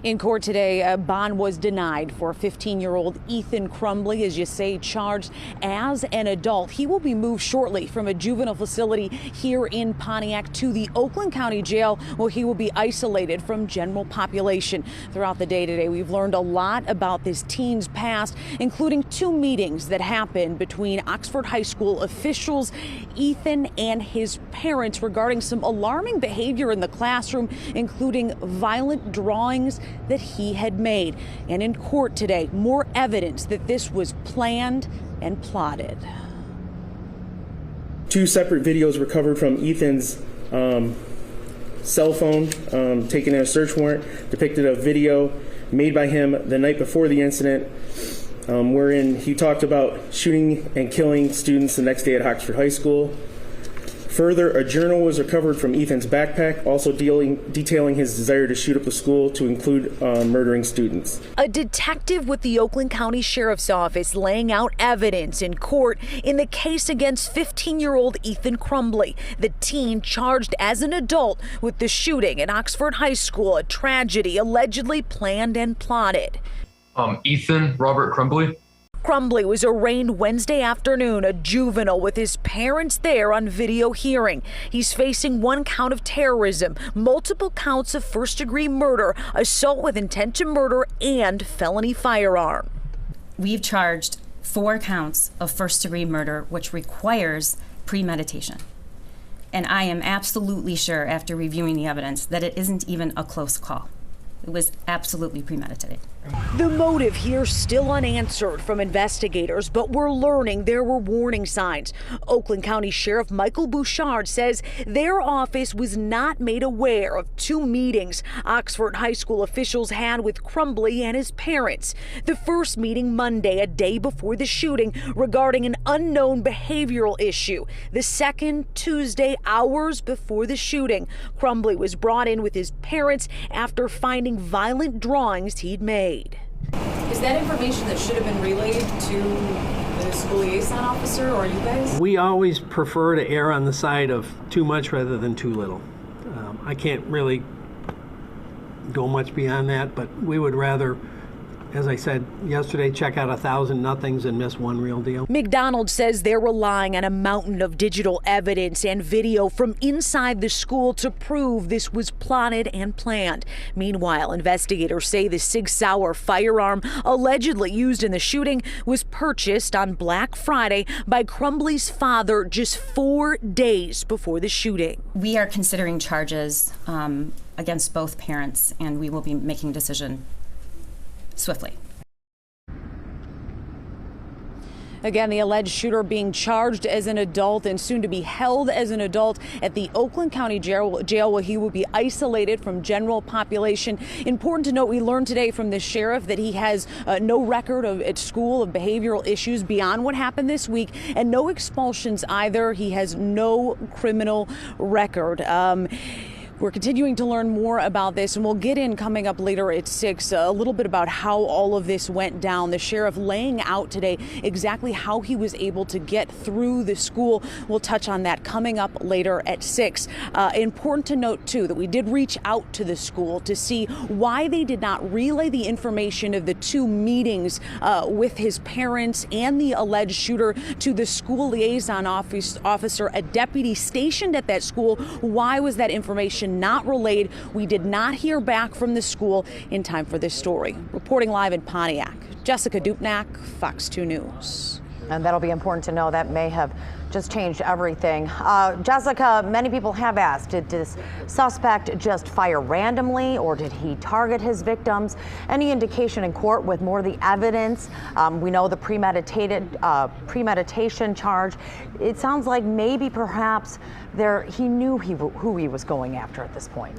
In court today, a bond was denied for 15-year-old Ethan Crumbley, as you say, charged as an adult. He will be moved shortly from a juvenile facility here in Pontiac to the Oakland County Jail, where he will be isolated from general population. Throughout the day today, we've learned a lot about this teen's past, including two meetings that happened between Oxford High School officials, Ethan, and his parents regarding some alarming behavior in the classroom, including violent drawings that he had made. And in court today, more evidence that this was planned and plotted. Two separate videos recovered from Ethan's cell phone taken in a search warrant depicted a video made by him the night before the incident wherein he talked about shooting and killing students the next day at Oxford High School. Further, a journal was recovered from Ethan's backpack, also detailing his desire to shoot up the school, to include murdering students. A detective with the Oakland County Sheriff's Office laying out evidence in court in the case against 15-year-old Ethan Crumbley, the teen charged as an adult with the shooting at Oxford High School, a tragedy allegedly planned and plotted. Ethan Robert Crumbley. Crumbley was arraigned Wednesday afternoon, a juvenile with his parents there on video hearing. He's facing one count of terrorism, multiple counts of first-degree murder, assault with intent to murder, and felony firearm. We've charged 4 counts of first-degree murder, which requires premeditation. And I am absolutely sure, after reviewing the evidence, that it isn't even a close call. It was absolutely premeditated. The motive here still unanswered from investigators, but we're learning there were warning signs. Oakland County Sheriff Michael Bouchard says their office was not made aware of 2 meetings Oxford High School officials had with Crumbley and his parents. The first meeting Monday, a day before the shooting, regarding an unknown behavioral issue. The second, Tuesday, hours before the shooting. Crumbley was brought in with his parents after finding violent drawings he'd made. Is that information that should have been relayed to the school liaison officer or you guys? We always prefer to err on the side of too much rather than too little. I can't really go much beyond that, but we would rather, as I said yesterday, check out 1,000 nothings and miss one real deal. McDonald says they're relying on a mountain of digital evidence and video from inside the school to prove this was plotted and planned. Meanwhile, investigators say the Sig Sauer firearm allegedly used in the shooting was purchased on Black Friday by Crumbley's father just 4 days before the shooting. We are considering charges against both parents, and we will be making a decision swiftly. Again, the alleged shooter being charged as an adult and soon to be held as an adult at the Oakland County Jail, where he will be isolated from general population. Important to note, we learned today from the sheriff that he has no record at school of behavioral issues beyond what happened this week, and no expulsions either. He has no criminal record. We're continuing to learn more about this, and we'll get in coming up later at 6 a little bit about how all of this went down. The sheriff laying out today exactly how he was able to get through the school. We'll touch on that coming up later at 6. Important to note, too, that we did reach out to the school to see why they did not relay the information of the 2 meetings with his parents and the alleged shooter to the school liaison officer, a deputy stationed at that school. Why was that information not relayed? We did not hear back from the school in time for this story. Reporting live in Pontiac, Jessica Dupnack, Fox 2 News. And that'll be important to know. That may have just changed everything. Jessica, many people have asked, did this suspect just fire randomly, or did he target his victims? Any indication in court with more of the evidence? We know the premeditation charge. It sounds like maybe perhaps he knew who he was going after at this point.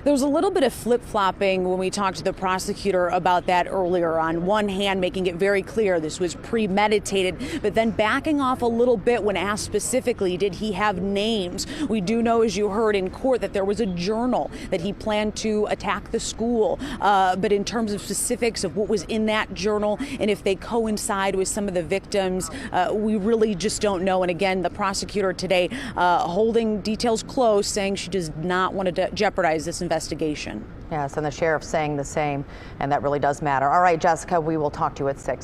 There was a little bit of flip-flopping when we talked to the prosecutor about that earlier. On one hand, making it very clear this was premeditated, but then backing off a little bit when asked specifically, did he have names? We do know, as you heard in court, that there was a journal that he planned to attack the school. But in terms of specifics of what was in that journal and if they coincide with some of the victims, we really just don't know. And again, the prosecutor today holding details close, saying she does not want to jeopardize this investigation investigation. Yes, and the sheriff saying the same, and that really does matter. All right, Jessica, we will talk to you at 6.